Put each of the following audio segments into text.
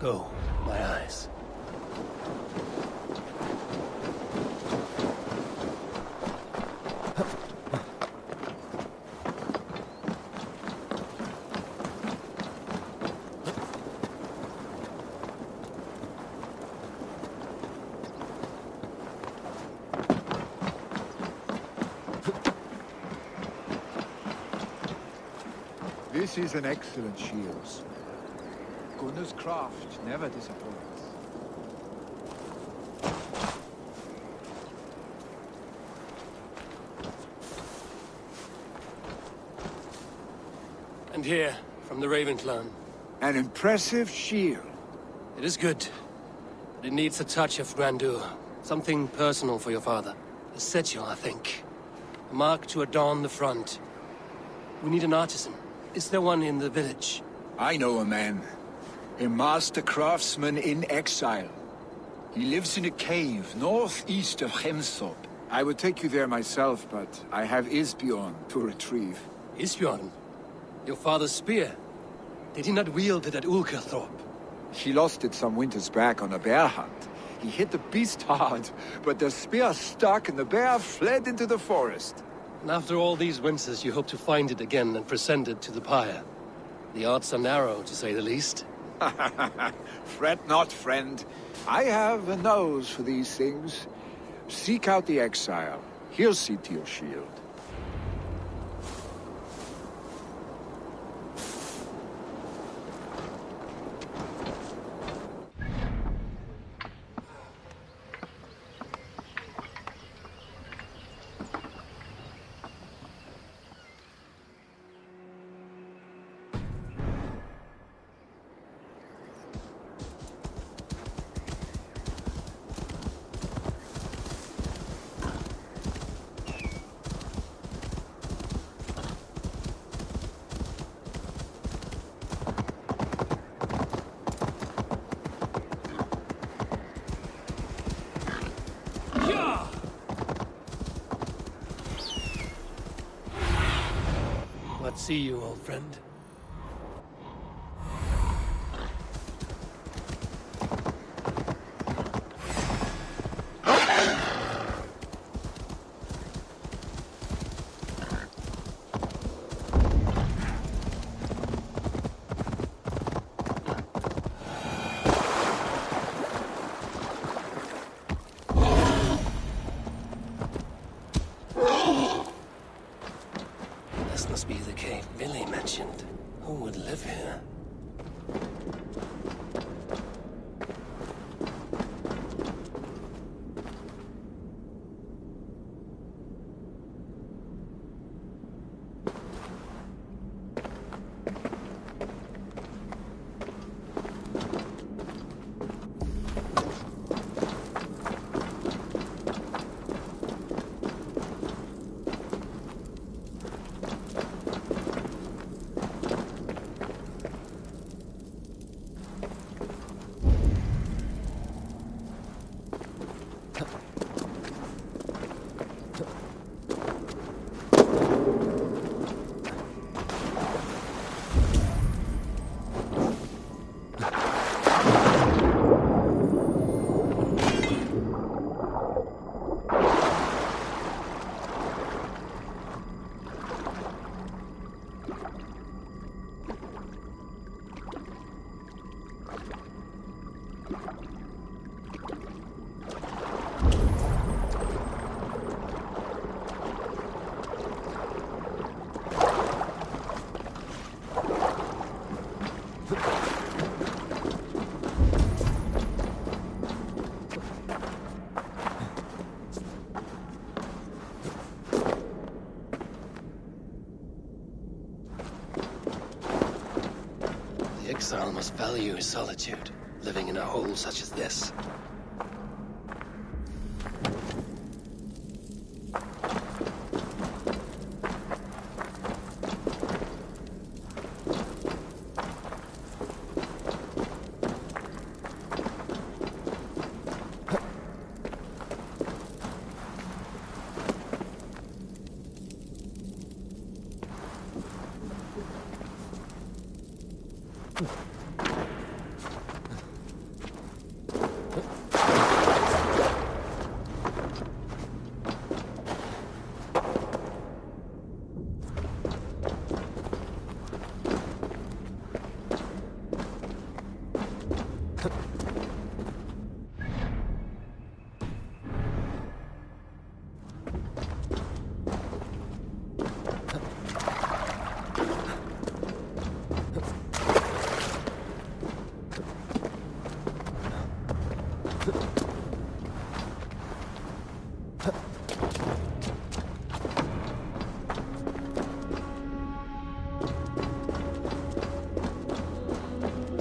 go, my eyes. This is an excellent shield. Gunnar's craft never disappoints. And here, from the Raven clan. An impressive shield. It is good, but it needs a touch of grandeur. Something personal for your father. A sigil, I think. A mark to adorn the front. We need an artisan. Is there one in the village? I know a man. A master craftsman in exile. He lives in a cave northeast of Hemsop. I would take you there myself, but I have Isbjorn to retrieve. Isbjorn? Your father's spear? Did he not wield it at Ulkerthorpe? He lost it some winters back on a bear hunt. He hit the beast hard, but the spear stuck and the bear fled into the forest. And after all these winters, you hope to find it again and present it to the pyre. The odds are narrow, to say the least. Fret not, friend. I have a nose for these things. Seek out the exile. He'll see to your shield. See you, old friend. This must be the cave Billy mentioned. Who would live here? The exile must value his solitude, living in a hole such as this.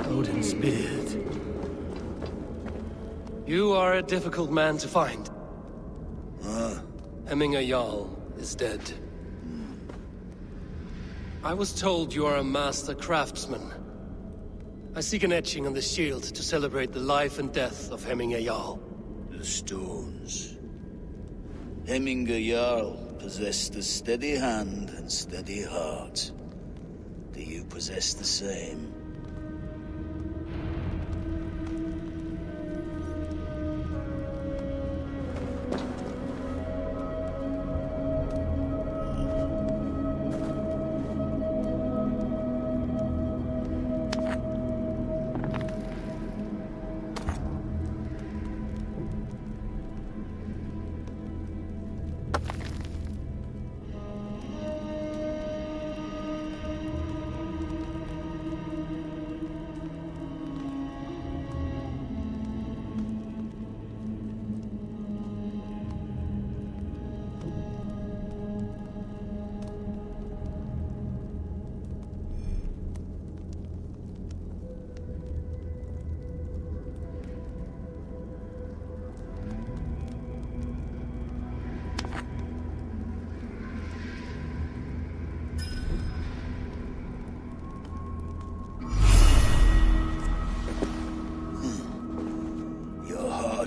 Odin's beard. You are a difficult man to find. Hemminger Jarl is dead. I was told you are a master craftsman. I seek an etching on the shield to celebrate the life and death of Hemminger Jarl. The stones. Hemminger Jarl possessed a steady hand and steady heart. Do you possess the same?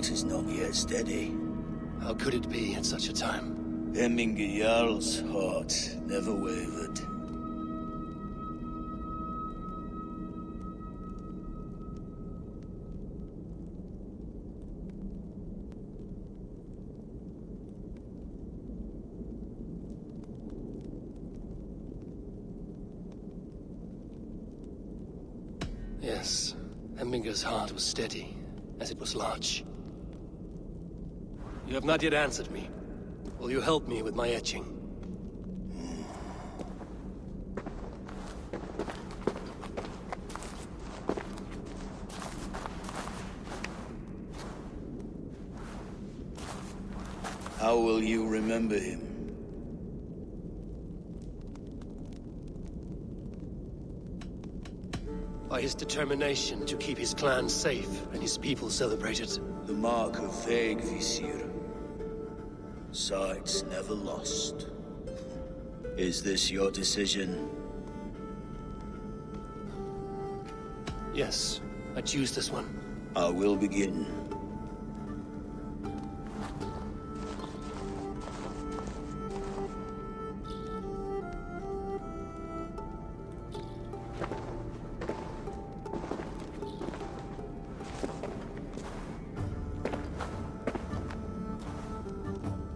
Is not yet steady. How could it be at such a time? Hemminger Jarl's heart never wavered. Yes, Hemminger's heart was steady, as it was large. You have not yet answered me. Will you help me with my etching? How will you remember him? By his determination to keep his clan safe and his people celebrated. The mark of Vegvisir. Sights never lost. Is this your decision? Yes, I choose this one. I will begin.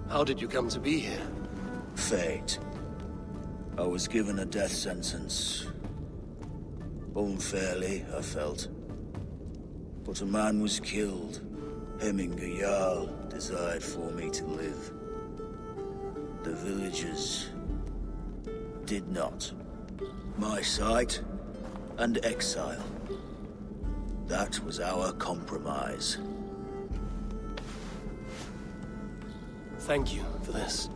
How did you come to be here? Fate. I was given a death sentence. Unfairly, I felt. But a man was killed. Hemminger Jarl desired for me to live. The villagers did not. My sight and exile. That was our compromise. Thank you for this.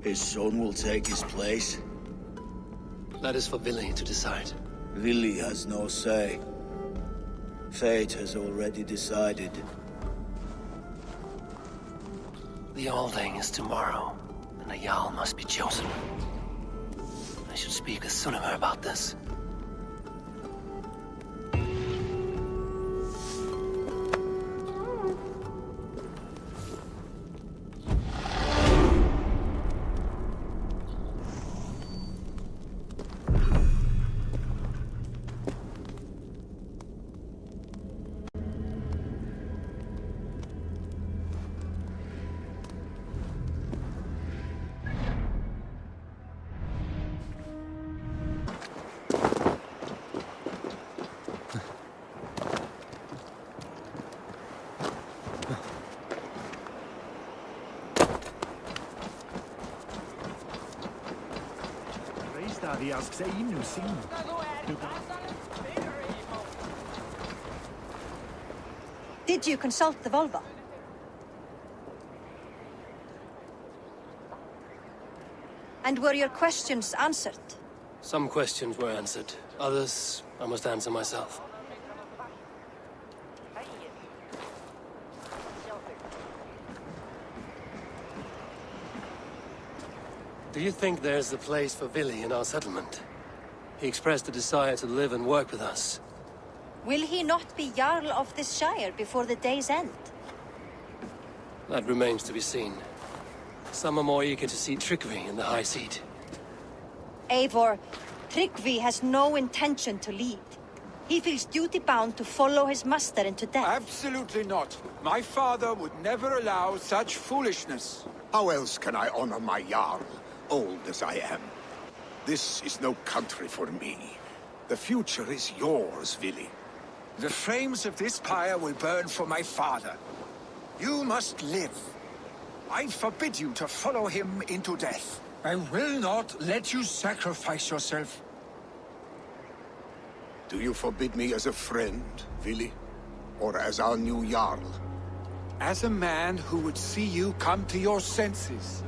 His son will take his place. That is for Vili to decide. Vili has no say. Fate has already decided. The Alding is tomorrow, and a Jarl must be chosen. I should speak with Sunnema about this. Did you consult the Volva? And were your questions answered? Some questions were answered. Others, I must answer myself. Do you think there's a place for Vili in our settlement? He expressed a desire to live and work with us. Will he not be Jarl of this Shire before the day's end? That remains to be seen. Some are more eager to see Tryggvi in the high seat. Eivor, Tryggvi has no intention to lead. He feels duty-bound to follow his master into death. Absolutely not. My father would never allow such foolishness. How else can I honor my Jarl, old as I am? This is no country for me. The future is yours, Vili. The flames of this pyre will burn for my father. You must live. I forbid you to follow him into death. I will not let you sacrifice yourself. Do you forbid me as a friend, Vili? Or as our new Jarl? As a man who would see you come to your senses.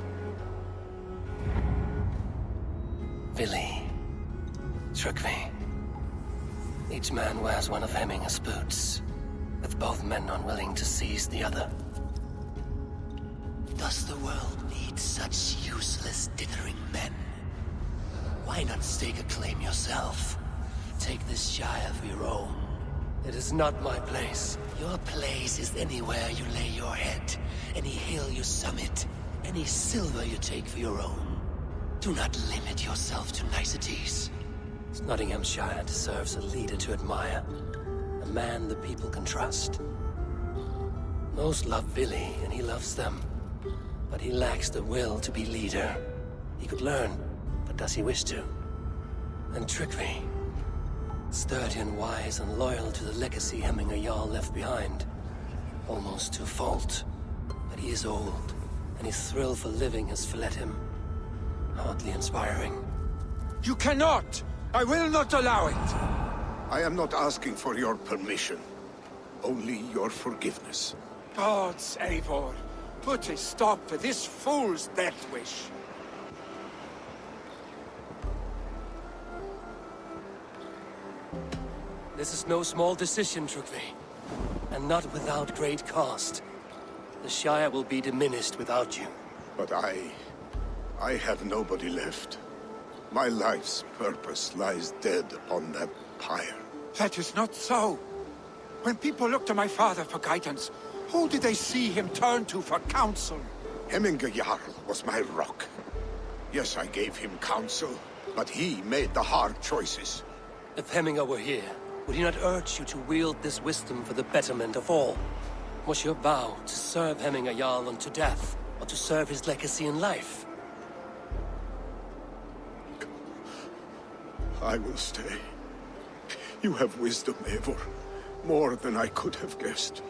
Vili. Tryggvi. Each man wears one of Hemminger's boots, with both men unwilling to seize the other. Does the world need such useless, dithering men? Why not stake a claim yourself? Take this Shire for your own. It is not my place. Your place is anywhere you lay your head, any hill you summit, any silver you take for your own. Do not limit yourself to niceties. Nottinghamshire deserves a leader to admire, a man the people can trust. Most love Vili, and he loves them. But he lacks the will to be leader. He could learn, but does he wish to? And Tryggvi, sturdy and wise and loyal to the legacy Hemminger Jarl left behind. Almost to a fault. But he is old, and his thrill for living has fled him. Hardly inspiring. You cannot! I will not allow it! I am not asking for your permission. Only your forgiveness. Gods, Eivor, put a stop to this fool's death wish. This is no small decision, Tryggvi. And not without great cost. The Shire will be diminished without you. But I have nobody left. My life's purpose lies dead upon that pyre. That is not so. When people look to my father for guidance, who did they see him turn to for counsel? Hemminger Jarl was my rock. Yes, I gave him counsel, but he made the hard choices. If Hemminger were here, would he not urge you to wield this wisdom for the betterment of all? Was your vow to serve Hemminger Jarl unto death, or to serve his legacy in life? I will stay. You have wisdom, Eivor. More than I could have guessed.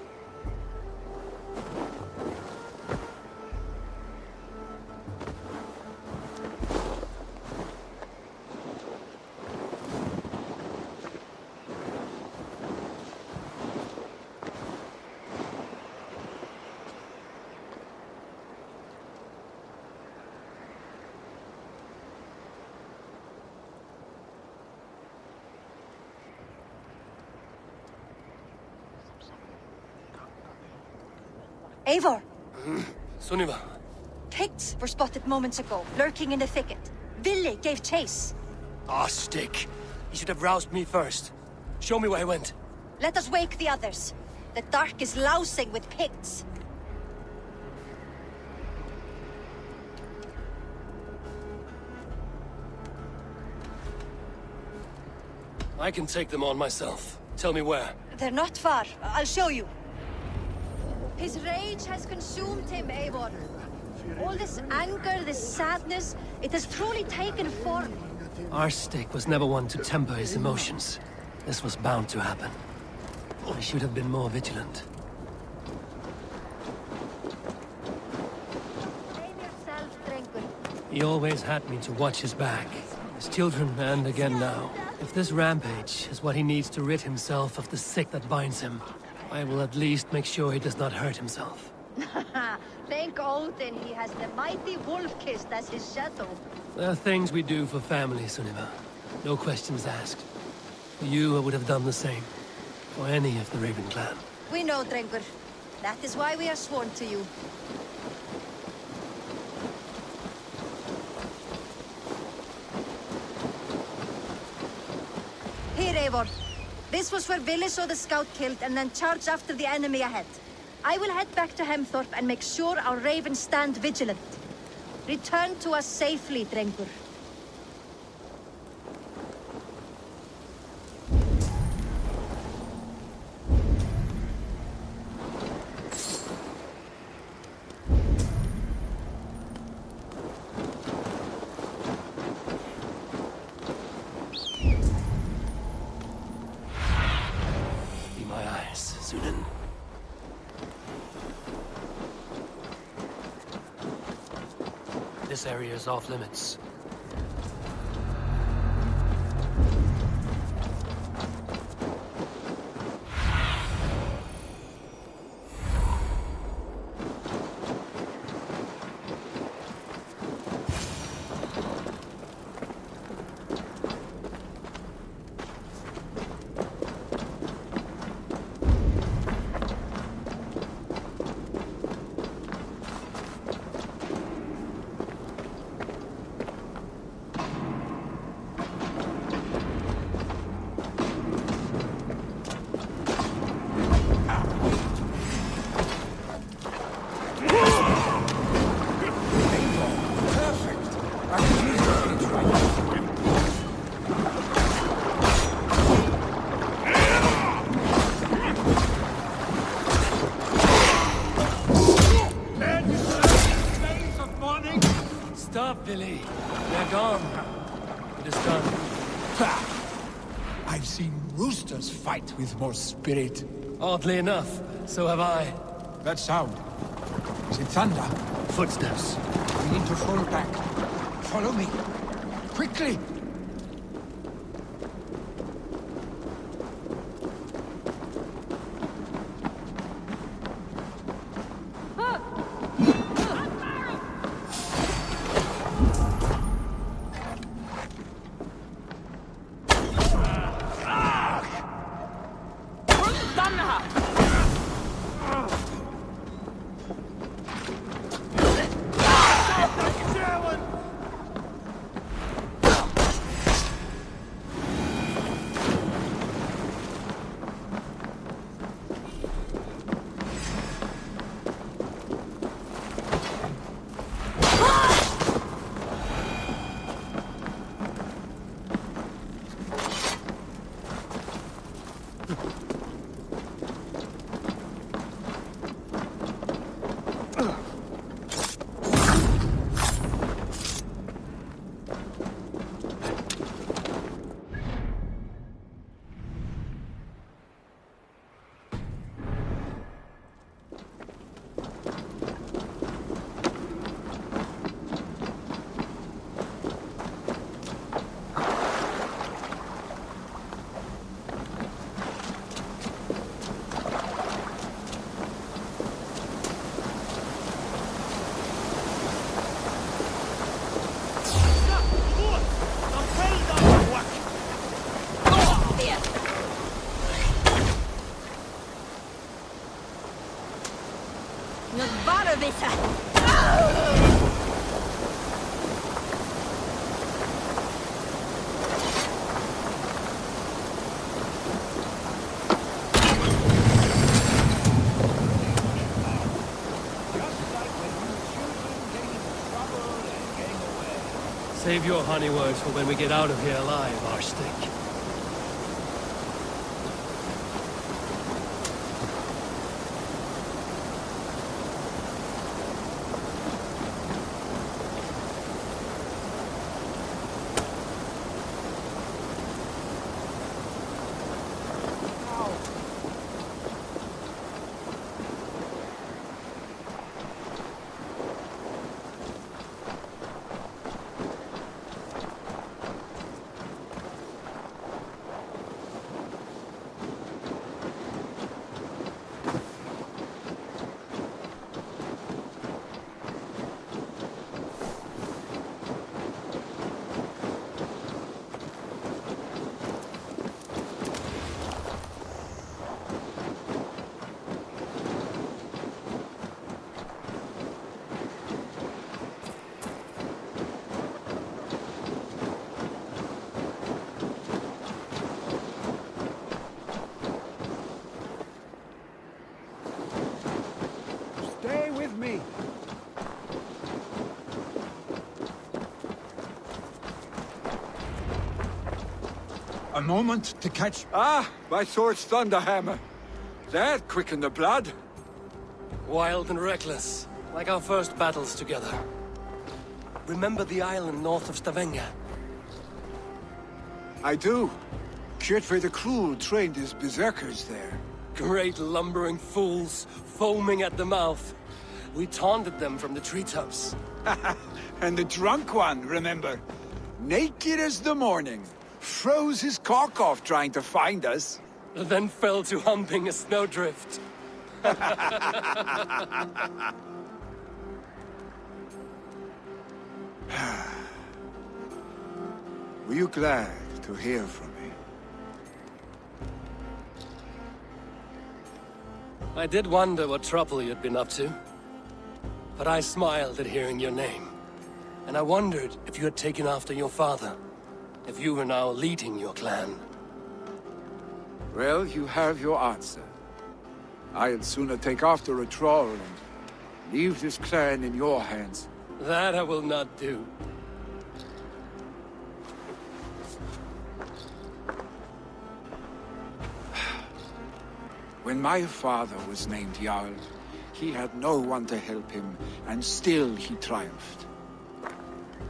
Eivor! Sunniva. Picts were spotted moments ago, lurking in the thicket. Vili gave chase. Ah, stick. He should have roused me first. Show me where he went. Let us wake the others. The dark is lousing with Picts. I can take them on myself. Tell me where. They're not far. I'll show you. His rage has consumed him, Eivor. All this anger, this sadness, it has truly taken form. Arstic was never one to temper his emotions. This was bound to happen. I should have been more vigilant. Blame yourself, Drengur. He always had me to watch his back. his children, and again now. If this rampage is what he needs to rid himself of the sick that binds him, I will at least make sure he does not hurt himself. Thank Odin he has the mighty Wolf-Kissed as his shadow. There are things we do for family, Sunniva. No questions asked. For you, I would have done the same. For any of the Raven clan. We know, Drengur. That is why we are sworn to you. Here, Eivor. This was where Willi saw the scout killed and then charged after the enemy ahead. I will head back to Hemthorpe and make sure our ravens stand vigilant. Return to us safely, Drengur. Be my eyes, Sunan. This area is off limits. Stop, Billy. They're gone. It is done. I've seen roosters fight with more spirit. Oddly enough, so have I. That sound. Is it thunder? Footsteps. We need to fall back. Follow me. Quickly! Save your honey words for when we get out of here alive, Arstick. A moment to catch... Ah, my sword's thunderhammer. That quickened the blood. Wild and reckless, like our first battles together. Remember the island north of Stavanger? I do. Kjotve the Cruel trained his berserkers there. Great lumbering fools, foaming at the mouth. We taunted them from the treetops. And the drunk one, remember? Naked as the morning. Froze his cock off trying to find us. Then fell to humping a snowdrift. Were you glad to hear from me? I did wonder what trouble you'd been up to. But I smiled at hearing your name. And I wondered if you had taken after your father. If you were now leading your clan. Well, you have your answer. I'd sooner take after a troll and leave this clan in your hands. That I will not do. When my father was named Jarl, he had no one to help him, and still he triumphed.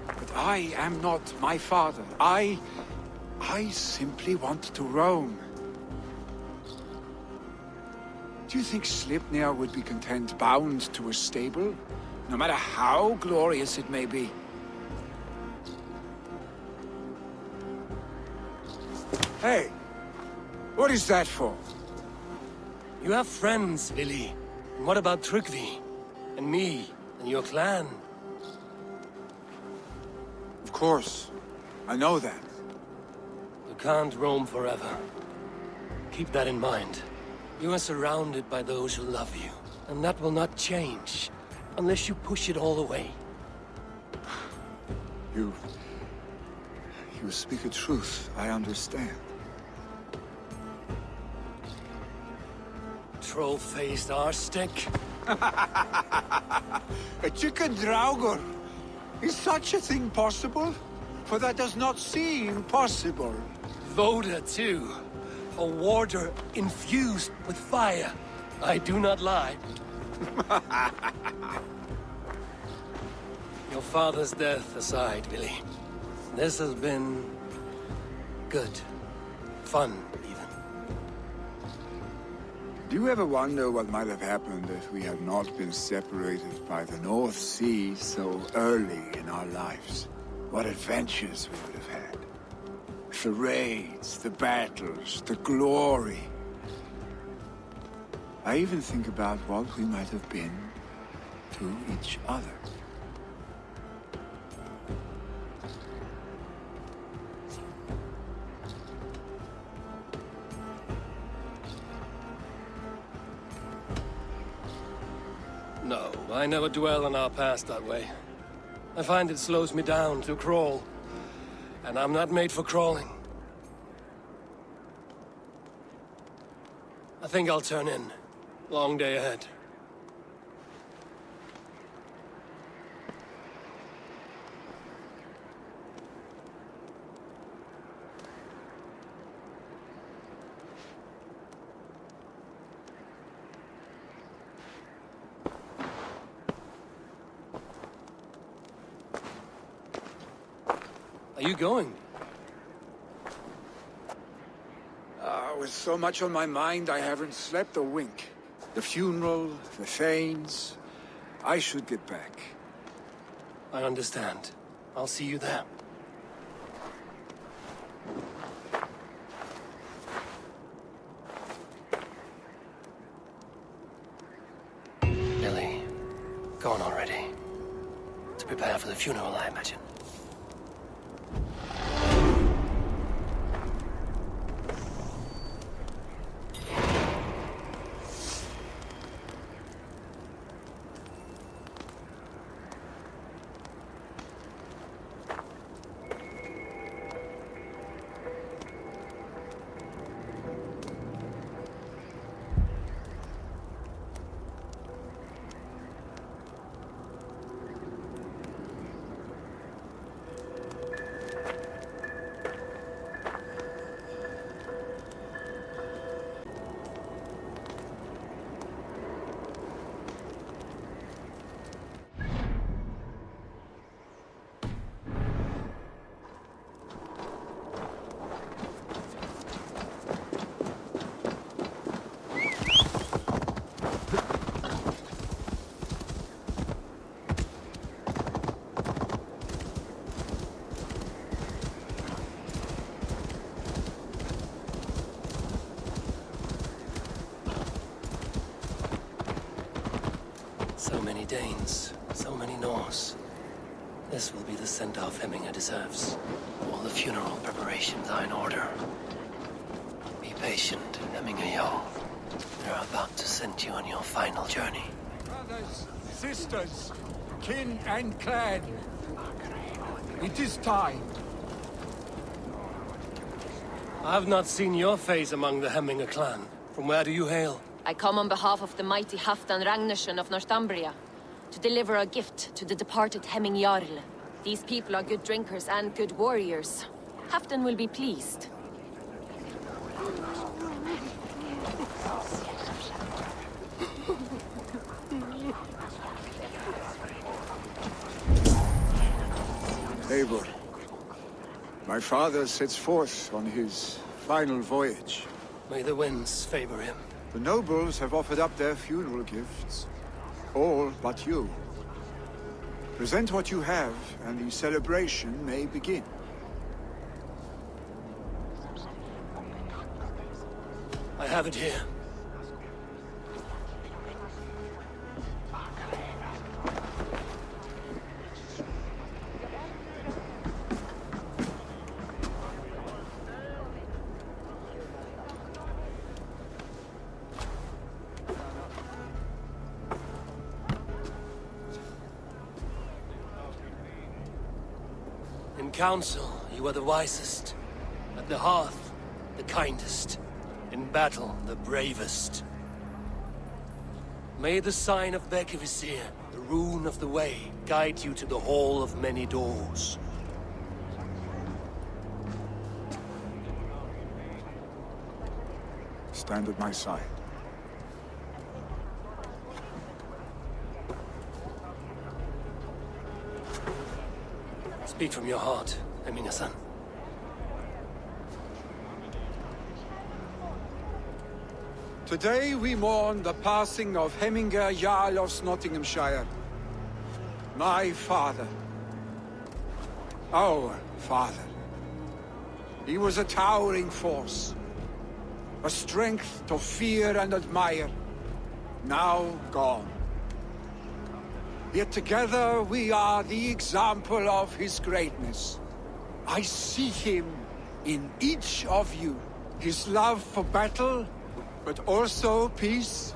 But I am not my father. I simply want to roam. Do you think Sleipnir would be content bound to a stable, no matter how glorious it may be? Hey, what is that for? You have friends, Vili. And what about Tryggvi? And me? And your clan? Of course, I know that. You can't roam forever. Keep that in mind. You are surrounded by those who love you. And that will not change, unless you push it all away. You speak a truth, I understand. Troll-faced arstick. A chicken draugr! Is such a thing possible? For that does not seem possible. Voda, too. A warder infused with fire. I do not lie. Your father's death aside, Vili. This has been... good. Fun, even. Do you ever wonder what might have happened if we had not been separated by the North Sea so early in our lives? What adventures we would have had. The raids, the battles, the glory. I even think about what we might have been to each other. No, I never dwell on our past that way. I find it slows me down to crawl. And I'm not made for crawling. I think I'll turn in. Long day ahead. Are you going? With so much on my mind, I haven't slept a wink. The funeral, the Thanes... I should get back. I understand. I'll see you there. Lily, gone already. To prepare for the funeral, I imagine. So many Danes, so many Norse. This will be the send-off Hemminger deserves. All the funeral preparations are in order. Be patient, Hemminger Jarl. They're about to send you on your final journey. Brothers, sisters, kin and clan. It is time. I've not seen your face among the Hemminger clan. From where do you hail? I come on behalf of the mighty Halfdan Ragnarsson of Northumbria to deliver a gift to the departed Hemming Jarl. These people are good drinkers and good warriors. Halfdan will be pleased. Eivor, my father sets forth on his final voyage. May the winds favor him. The nobles have offered up their funeral gifts. All but you. Present what you have, and the celebration may begin. I have it here. In council, you are the wisest. At the hearth, the kindest. In battle, the bravest. May the sign of Bekivisir, the rune of the way, guide you to the Hall of Many Doors. Stand at my side. Speak from your heart, Hemminger-san. Today we mourn the passing of Hemminger Jarl of Nottinghamshire. My father. Our father. He was a towering force. A strength to fear and admire. Now gone. Yet together we are the example of his greatness. I see him in each of you. His love for battle, but also peace.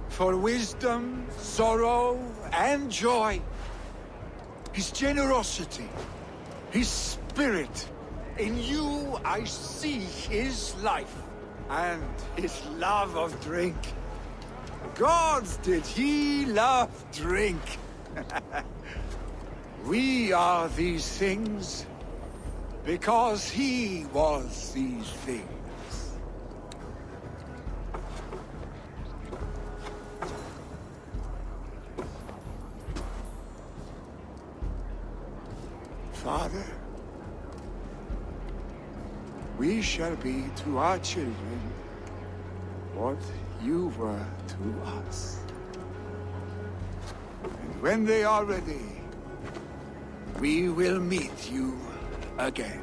For wisdom, sorrow, and joy. His generosity, his spirit. In you I see his life, and his love of drink. Gods, did he love drink! We are these things because he was these things. Father, we shall be to our children what you were to us. And when they are ready, we will meet you again.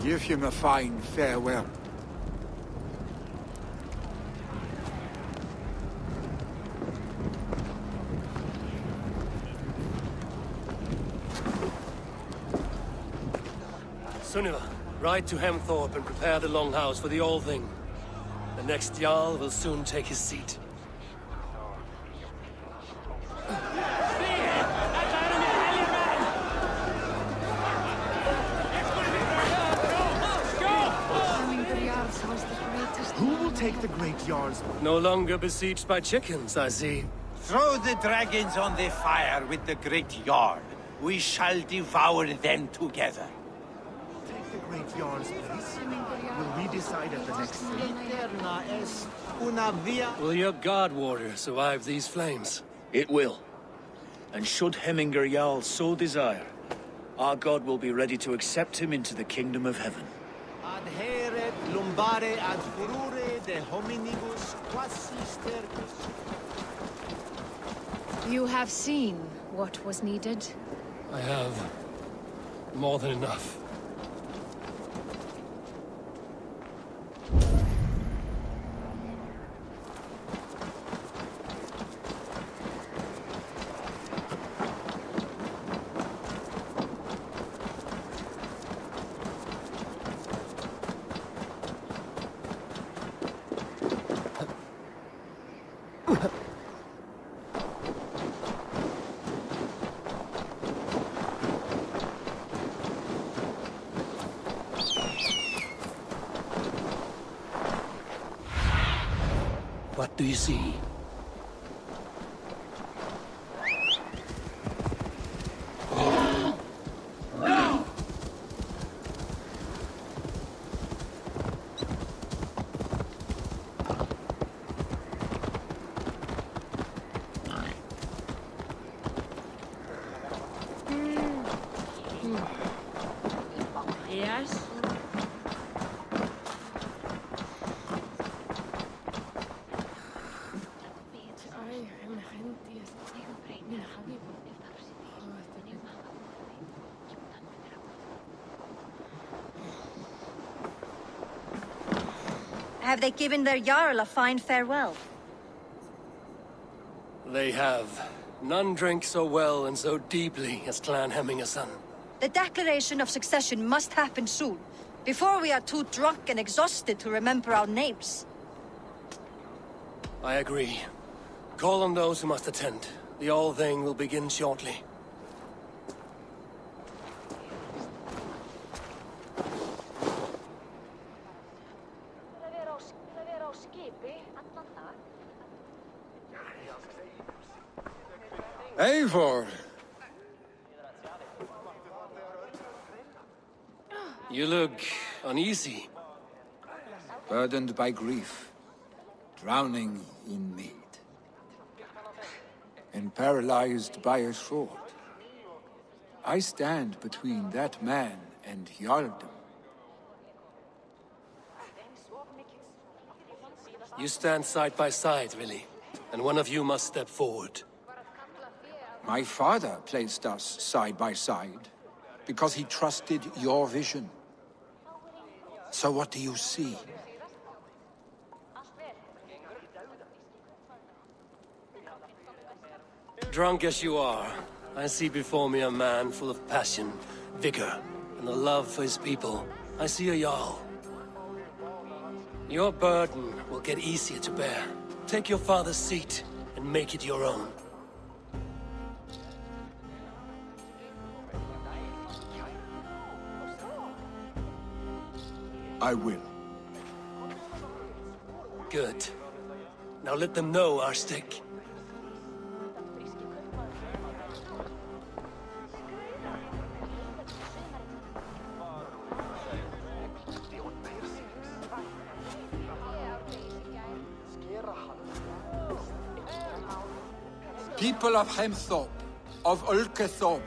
Give him a fine farewell. Sunniva, ride to Hemthorpe and prepare the Longhouse for the All Thing. The next Jarl will soon take his seat. take the Great Jarl's... No longer besieged by chickens, I see. Throw the dragons on the fire with the Great Jarl. We shall devour them together. Take the Great Jarl's place. Will we decide at the next city? Will your guard warrior survive these flames? It will. And should Hemminger Jarl so desire, our god will be ready to accept him into the kingdom of heaven. Adheret lumbare ad furore de hominibus quasi stercus. You have seen what was needed. I have more than enough. What do you see? Yes? Have they given their Jarl a fine farewell? They have. None drink so well and so deeply as Clan Hemmingerson. The declaration of succession must happen soon, before we are too drunk and exhausted to remember our names. I agree. Call on those who must attend. The All-Thing will begin shortly. Eivor! You look uneasy. Burdened by grief, drowning in mead, and paralyzed by a sword. I stand between that man and Jarldom. You stand side by side, really, and one of you must step forward. My father placed us side by side because he trusted your vision. So what do you see? Drunk as you are, I see before me a man full of passion, vigor, and a love for his people. I see a Jarl. Your burden will get easier to bear. Take your father's seat and make it your own. I will. Good. Now let them know our stick. People of Hemthorpe, of Ulkethorpe,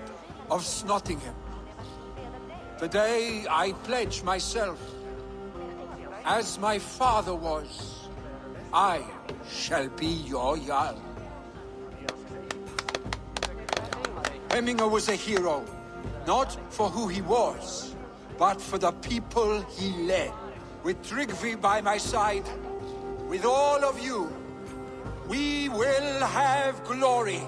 of Snottingham. Today I pledge myself. As my father was, I shall be your Jarl. Hemminger was a hero, not for who he was, but for the people he led. With Tryggvi by my side, with all of you, we will have glory.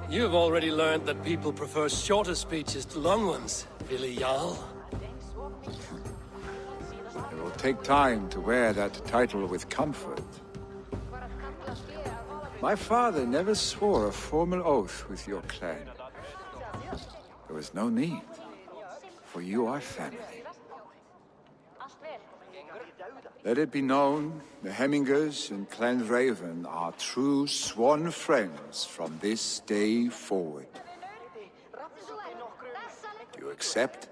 You have already learned that people prefer shorter speeches to long ones, Willi Jarl. It will take time to wear that title with comfort. My father never swore a formal oath with your clan. There was no need, for you are family. Let it be known, the Hemmingers and Clan Raven are true sworn friends from this day forward. You accept?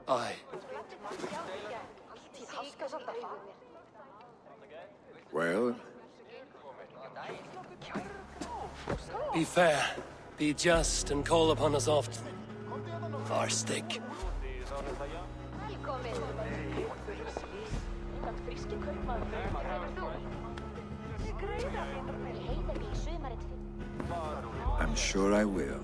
Aye. Well, Be fair, be just, and call upon us often. Farstick. I'm sure I will.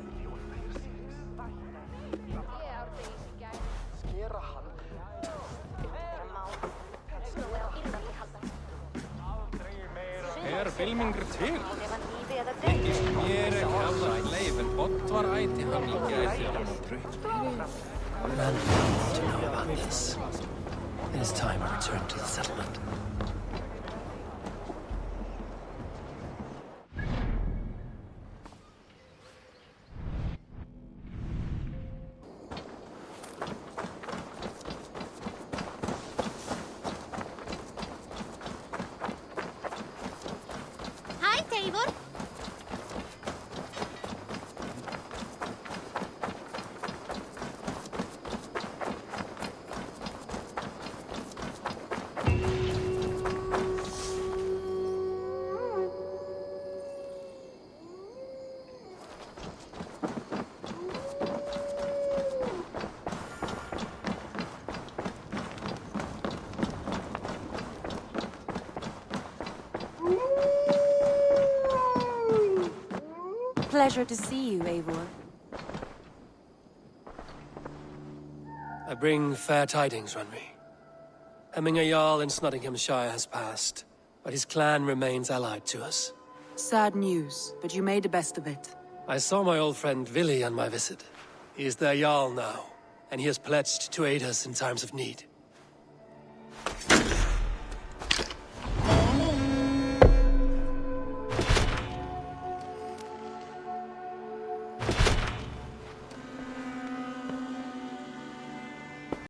Filmingur til. Þykist mér ekki alltaf leið, en Oddvar ætti hann í gær þegar hann trukk. Randall wants to know about this. It is time I return to the settlement. Hi, Eivor. Pleasure to see you, Eivor. I bring fair tidings, Runry. Hemminger Jarl in Nottinghamshire has passed, but his clan remains allied to us. Sad news, but you made the best of it. I saw my old friend Vili on my visit. He is their Jarl now, and he has pledged to aid us in times of need.